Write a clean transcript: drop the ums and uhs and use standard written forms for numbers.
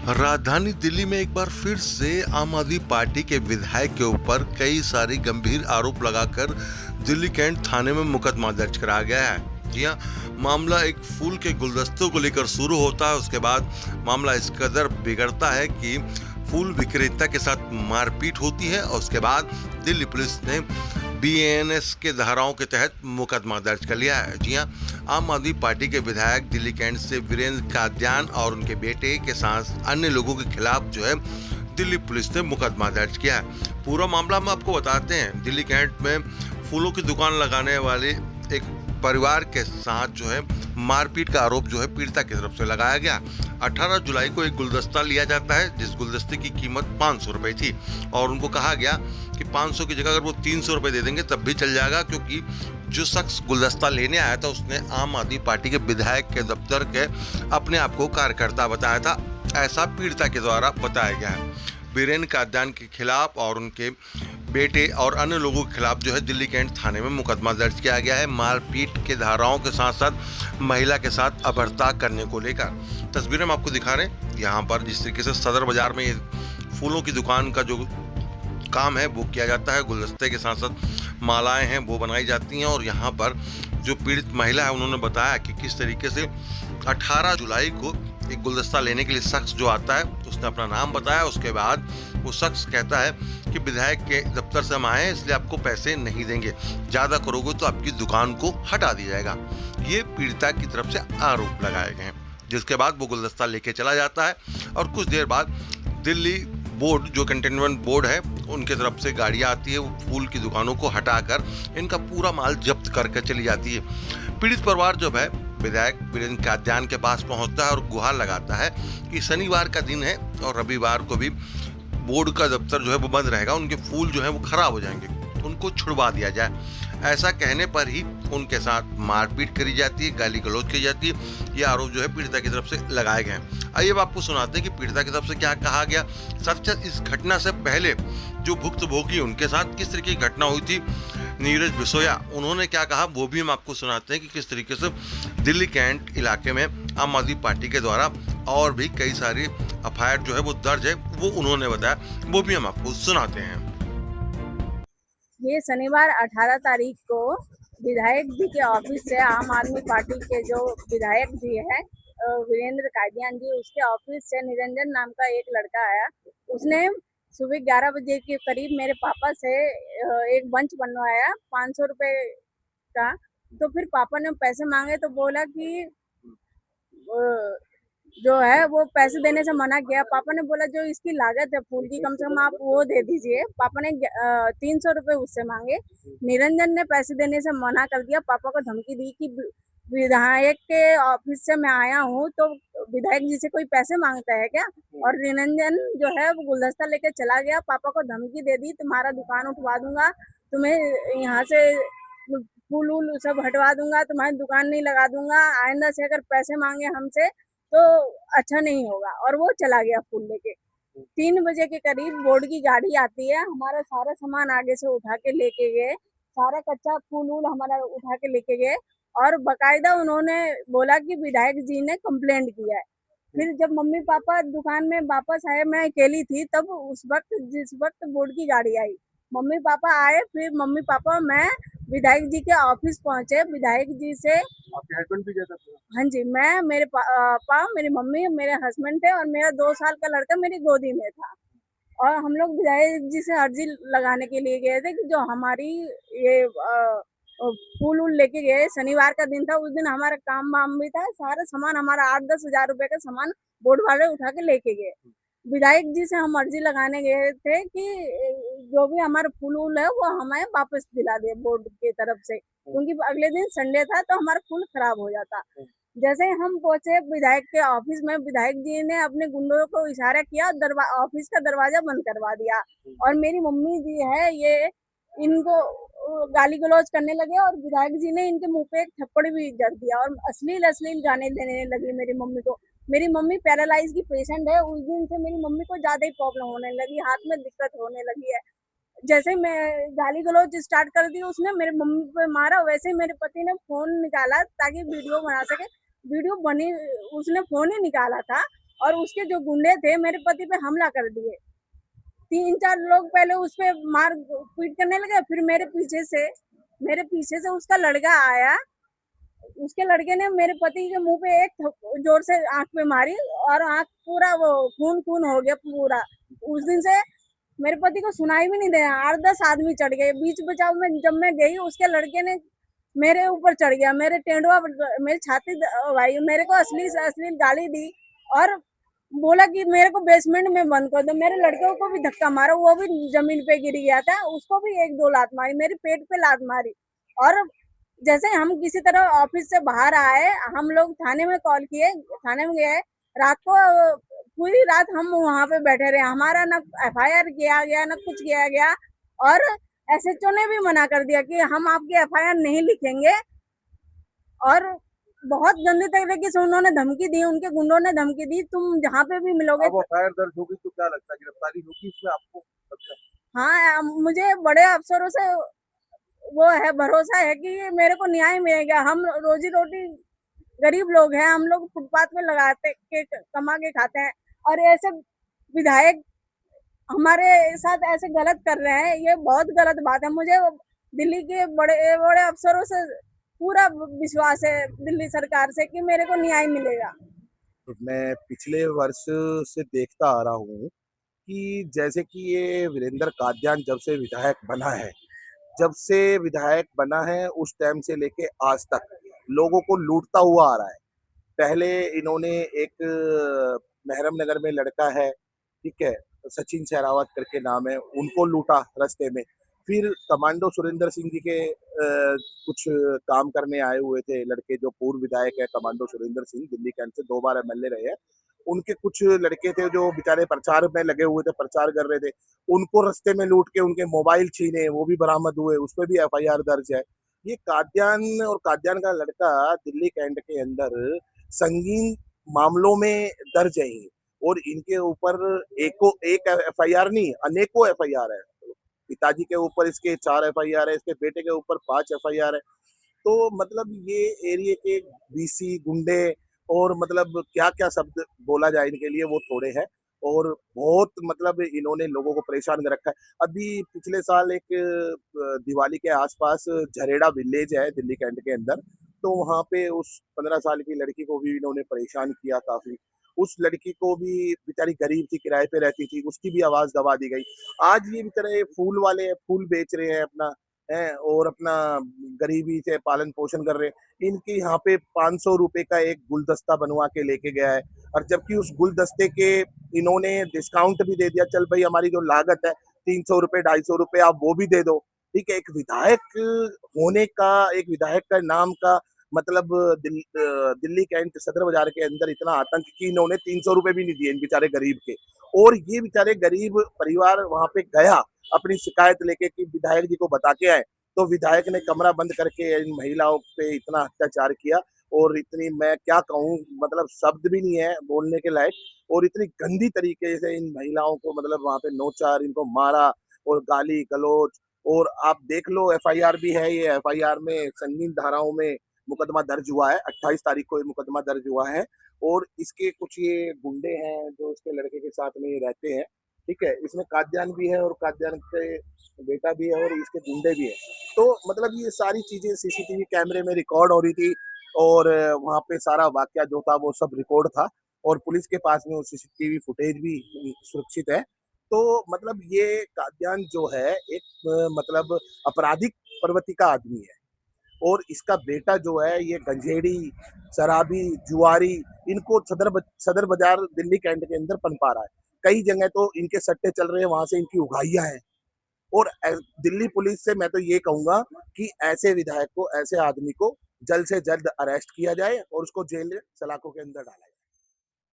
राजधानी दिल्ली में एक बार फिर से आम आदमी पार्टी के विधायक के ऊपर कई सारे गंभीर आरोप लगाकर दिल्ली कैंट थाने में मुकदमा दर्ज कराया गया है। जी हाँ, मामला एक फूल के गुलदस्तों को लेकर शुरू होता है। उसके बाद मामला इस कदर बिगड़ता है कि फूल विक्रेता के साथ मारपीट होती है और उसके बाद दिल्ली पुलिस ने बीएनएस के धाराओं के तहत मुकदमा दर्ज कर लिया है। जी हाँ, आम आदमी पार्टी के विधायक दिल्ली कैंट से वीरेंद्र कादियान और उनके बेटे के साथ अन्य लोगों के खिलाफ जो है दिल्ली पुलिस ने मुकदमा दर्ज किया है। पूरा मामला हम आपको बताते हैं। दिल्ली कैंट में फूलों की दुकान लगाने वाले एक परिवार के साथ जो है मारपीट का आरोप जो है पीड़िता की तरफ से लगाया गया। 18 जुलाई को एक गुलदस्ता लिया जाता है जिस गुलदस्ते की कीमत 500 रुपए थी और उनको कहा गया कि 500 की जगह अगर वो 300 रुपए दे देंगे तब भी चल जाएगा, क्योंकि जो शख्स गुलदस्ता लेने आया था उसने आम आदमी पार्टी के विधायक के दफ्तर के अपने आप को कार्यकर्ता बताया था, ऐसा पीड़िता के द्वारा बताया गया है। वीरेंद्र कादियान के खिलाफ और उनके बेटे और अन्य लोगों के खिलाफ जो है दिल्ली कैंट थाने में मुकदमा दर्ज किया गया है, मारपीट के धाराओं के साथ साथ महिला के साथ अभद्रता करने को लेकर। तस्वीरें हम आपको दिखा रहे हैं। यहाँ पर जिस तरीके से सदर बाजार में फूलों की दुकान का जो काम है वो किया जाता है, गुलदस्ते के साथ साथ मालाएं हैं वो बनाई जाती हैं। और यहाँ पर जो पीड़ित महिला है उन्होंने बताया कि किस तरीके से 18 जुलाई को एक गुलदस्ता लेने के लिए शख्स जो आता है उसने अपना नाम बताया। उसके बाद वो शख्स कहता है कि विधायक के दफ्तर से हम आए हैं इसलिए आपको पैसे नहीं देंगे, ज़्यादा करोगे तो आपकी दुकान को हटा दिया जाएगा। ये पीड़िता की तरफ से आरोप लगाए गए हैं, जिसके बाद वो गुलदस्ता लेके चला जाता है और कुछ देर बाद दिल्ली बोर्ड जो कंटेनमेंट बोर्ड है उनके तरफ से गाड़ियाँ आती है, वो फूल की दुकानों को हटाकर इनका पूरा माल जब्त करके चली जाती है। पीड़ित परिवार जो है विधायक वीरेंद्र कादियान के पास पहुंचता है और गुहार लगाता है कि शनिवार का दिन है और रविवार को भी बोर्ड का दफ्तर जो है वो बंद रहेगा, उनके फूल जो है वो खराब हो जाएंगे, उनको छुड़वा दिया जाए। ऐसा कहने पर ही उनके साथ मारपीट करी जाती है, गाली गलौज की जाती है। ये आरोप जो है पीड़िता की तरफ से लगाए गए हैं। आइए अब आपको सुनाते हैं कि पीड़िता की तरफ से क्या कहा गया। सच इस घटना से पहले जो भुक्तभोगी उनके साथ किस तरीके की घटना हुई थी, नीरज बिसोया उन्होंने क्या कहा वो भी हम आपको सुनाते हैं कि किस तरीके से दिल्ली कैंट इलाके में आम आदमी पार्टी के द्वारा और भी कई सारी एफआईआर जो है वो दर्ज है, वो उन्होंने बताया, वो भी हम आपको सुनाते हैं। ये शनिवार 18 तारीख को विधायक जी के ऑफिस से आम आदमी पार्टी के जो विधायक जी है वीरेंद्र कादियान जी, उसके ऑफिस से निरंजन नाम का एक लड़का आया। उसने सुबह 11 बजे के करीब मेरे पापा से एक बंच बनवाया 500 रुपए का। तो फिर पापा ने पैसे मांगे तो बोला कि जो है वो पैसे देने से मना किया। पापा ने बोला जो इसकी लागत है फूल की कम से कम आप वो दे दीजिए। पापा ने 300 रुपए उससे मांगे। निरंजन ने पैसे देने से मना कर दिया। पापा को धमकी दी कि विधायक के ऑफिस से मैं आया हूँ तो विधायक जी से कोई पैसे मांगता है क्या। और निरंजन जो है वो गुलदस्ता लेके चला गया। पापा को धमकी दे दी तुम्हारा दुकान उठवा दूंगा, तुम्हें यहाँ से फूल वूल सब हटवा दूंगा, तुम्हारी दुकान नहीं लगा दूंगा, आइंदा से अगर पैसे मांगे हमसे तो अच्छा नहीं होगा। और वो चला गया फूल लेके। 3 बजे के करीब बोर्ड की गाड़ी आती है, हमारा सारा सामान आगे से उठा के लेके गए, सारा कच्चा फूल वूल हमारा उठा के लेके गए। और बकायदा उन्होंने बोला कि विधायक जी ने कंप्लेंट किया है। फिर जब मम्मी पापा दुकान में वापस आए, मैं अकेली थी तब, उस वक्त जिस वक्त बोर्ड की गाड़ी आई, मम्मी पापा आए, फिर मम्मी पापा मैं विधायक जी के ऑफिस पहुंचे। विधायक जी से आपके हस्बैंड भी गया था? हाँ जी, मैं, मेरे पापा, मेरी मम्मी, मेरे हस्बैंड थे और मेरा 2 साल का लड़का मेरी गोदी में था। और हम लोग विधायक जी से अर्जी लगाने के लिए गए थे कि जो हमारी ये फूल वूल लेके गए। शनिवार का दिन था, उस दिन हमारा काम वाम भी था, सारा सामान हमारा 8-10 हजार रुपए का सामान बोर्ड वाले उठा के लेके गए। विधायक जी से हम अर्जी लगाने गए थे कि जो भी हमारा फूल वूल है वो हमें वापस दिला दे बोर्ड की तरफ से, क्योंकि अगले दिन संडे था तो हमारा फूल खराब हो जाता। जैसे ही हम पहुंचे विधायक के ऑफिस में, विधायक जी ने अपने गुंडों को इशारा किया, ऑफिस का दरवाजा बंद करवा दिया। और मेरी मम्मी जी है ये, इनको गाली गलौज करने लगे और विधायक जी ने इनके मुंह पे एक थप्पड़ भी जड़ दिया और अश्लील गाने देने लगी मेरी मम्मी को। मेरी मम्मी पैरालाइज की पेशेंट है, उस दिन से मेरी मम्मी को ज्यादा ही प्रॉब्लम होने लगी, हाथ में दिक्कत होने लगी है। जैसे मैं गाली गलौज स्टार्ट कर दी उसने, मेरे मम्मी पे मारा, वैसे ही मेरे पति ने फोन निकाला ताकि वीडियो बना सके। वीडियो बनी, उसने फोन ही निकाला था और उसके जो गुंडे थे मेरे पति पे हमला कर दिए। 3-4 लोग पहले उस पे मार पीट करने लगे, फिर मेरे पीछे से उसका लड़का आया। उसके लड़के ने मेरे पति के मुंह पे एक जोर से आंख पे मारी और आंख पूरा वो खून खून हो गया पूरा। उस दिन से मेरे पति को सुनाई भी नहीं दिया। 8-10 आदमी चढ़ गए बीच बचाव में। जब मैं गई उसके लड़के ने मेरे ऊपर चढ़ गया, मेरे टेंडुआ मेरी छाती भाई, मेरे को असली से असली गाली दी और बोला कि मेरे को बेसमेंट में बंद कर दो। मेरे लड़के को भी धक्का मारा, वो भी जमीन पे गिर गया था, उसको भी 1-2 लात मारी, मेरे पेट पे लात मारी। और जैसे हम किसी तरह ऑफिस से बाहर आए, हम लोग थाने में कॉल किए, थाने में गए। रात को पूरी रात हम वहां पे बैठे रहे, हमारा ना एफआईआर किया गया ना कुछ किया गया। और एसएचओ ने भी मना कर दिया कि हम आपकी एफआईआर नहीं लिखेंगे। और बहुत गंदी तरीके से उन्होंने धमकी दी, उनके गुंडों ने धमकी दी, तुम जहाँ पे भी मिलोगे। अब एफआईआर दर्ज होगी तो क्या लगता है गिरफ्तारी होगी इसमें आपको लगता है? हाँ, मुझे बड़े अफसरों से वो है, भरोसा है कि मेरे को न्याय मिलेगा। हम रोजी रोटी गरीब लोग हैं, हम लोग फुटपाथ पे लगाते के कमा के खाते हैं और ऐसे विधायक हमारे साथ ऐसे गलत कर रहे हैं, ये बहुत गलत बात है। मुझे दिल्ली के बड़े बड़े अफसरों से पूरा विश्वास है, दिल्ली सरकार से, कि मेरे को न्याय मिलेगा। तो मैं पिछले वर्ष से देखता आ रहा हूँ कि जैसे कि ये वीरेंद्र कादियान जब से विधायक बना है उस टाइम से लेके आज तक लोगों को लूटता हुआ आ रहा है। पहले इन्होंने एक महरम नगर में लड़का है, ठीक है, सचिन सहरावत करके नाम है, उनको लूटा रास्ते में। फिर कमांडो सुरेंद्र सिंह जी के कुछ काम करने आए हुए थे लड़के, जो पूर्व विधायक है कमांडो सुरेंद्र सिंह, दिल्ली कैंट से 2 बार एमएलए रहे हैं। उनके कुछ लड़के थे जो बेचारे प्रचार में लगे हुए थे, प्रचार कर रहे थे, उनको रास्ते में लूट के उनके मोबाइल छीने, वो भी बरामद हुए, उस पर भी एफआईआर दर्ज है। ये कादियान और कादियान का लड़का दिल्ली कैंट के अंदर संगीन मामलों में दर्ज है और इनके ऊपर एक एफआईआर नहीं, अनेकों एफआईआर है। पिताजी के ऊपर इसके 4 एफआईआर है, इसके बेटे के ऊपर 5 एफआईआर है। तो मतलब ये एरिया के बीसी गुंडे और मतलब क्या क्या शब्द बोला जाए इनके लिए, वो थोड़े हैं और बहुत मतलब इन्होंने लोगों को परेशान कर रखा है। अभी पिछले साल एक दिवाली के आसपास झरेड़ा विलेज है दिल्ली कैंट के अंदर, तो वहां पे उस 15 साल की लड़की को भी इन्होंने परेशान किया काफी। उस लड़की को भी, बेचारी गरीब थी, किराए पे रहती थी, उसकी भी आवाज दबा दी गई। आज ये बेचारे फूल वाले फूल बेच रहे हैं अपना है और अपना गरीबी से पालन पोषण कर रहे हैं। इनके यहाँ पे 500 रुपए का एक गुलदस्ता बनवा के लेके गया है और जबकि उस गुलदस्ते के इन्होंने डिस्काउंट भी दे दिया, चल भाई हमारी जो लागत है 300 रुपए 250 रुपए आप वो भी दे दो, ठीक है। एक विधायक होने का, एक विधायक का नाम का मतलब दिल्ली कैंट सदर बाजार के अंदर इतना आतंक कि इन्होंने 300 रुपए भी नहीं दिए इन बेचारे गरीब के। और ये बेचारे गरीब परिवार वहां पे गया अपनी शिकायत लेके कि विधायक जी को बता के आए, तो विधायक ने कमरा बंद करके इन महिलाओं पे इतना अत्याचार किया और इतनी, मैं क्या कहूँ, मतलब शब्द भी नहीं है बोलने के लायक। और इतनी गंदी तरीके से इन महिलाओं को मतलब वहां पे नोचा, इनको मारा और गाली गलौज। और आप देख लो एफआईआर भी है, ये एफआईआर में संगीन धाराओं में मुकदमा दर्ज हुआ है। 28 तारीख को ये मुकदमा दर्ज हुआ है और इसके कुछ ये गुंडे हैं जो इसके लड़के के साथ में ये रहते हैं, ठीक है। इसमें कादियान भी है और कादियान के बेटा भी है और इसके गुंडे भी है। तो मतलब ये सारी चीजें सीसीटीवी कैमरे में रिकॉर्ड हो रही थी और वहां पे सारा वाकया जो था वो सब रिकॉर्ड था और पुलिस के पास में वो सीसीटीवी फुटेज भी सुरक्षित है। तो मतलब ये कादियान जो है एक मतलब आपराधिक प्रवृत्ति का आदमी है और इसका बेटा जो है ये गंजेड़ी, शराबी, जुआरी, इनको सदर बाजार दिल्ली कैंट के अंदर पनपा रहा है। कई जगह तो इनके सट्टे चल रहे हैं, वहां से इनकी उगाइयां हैं। और दिल्ली पुलिस से मैं तो ये कहूंगा कि ऐसे विधायक को, ऐसे आदमी को जल्द से जल्द अरेस्ट किया जाए और उसको जेल सलाखों के अंदर डाला जाए।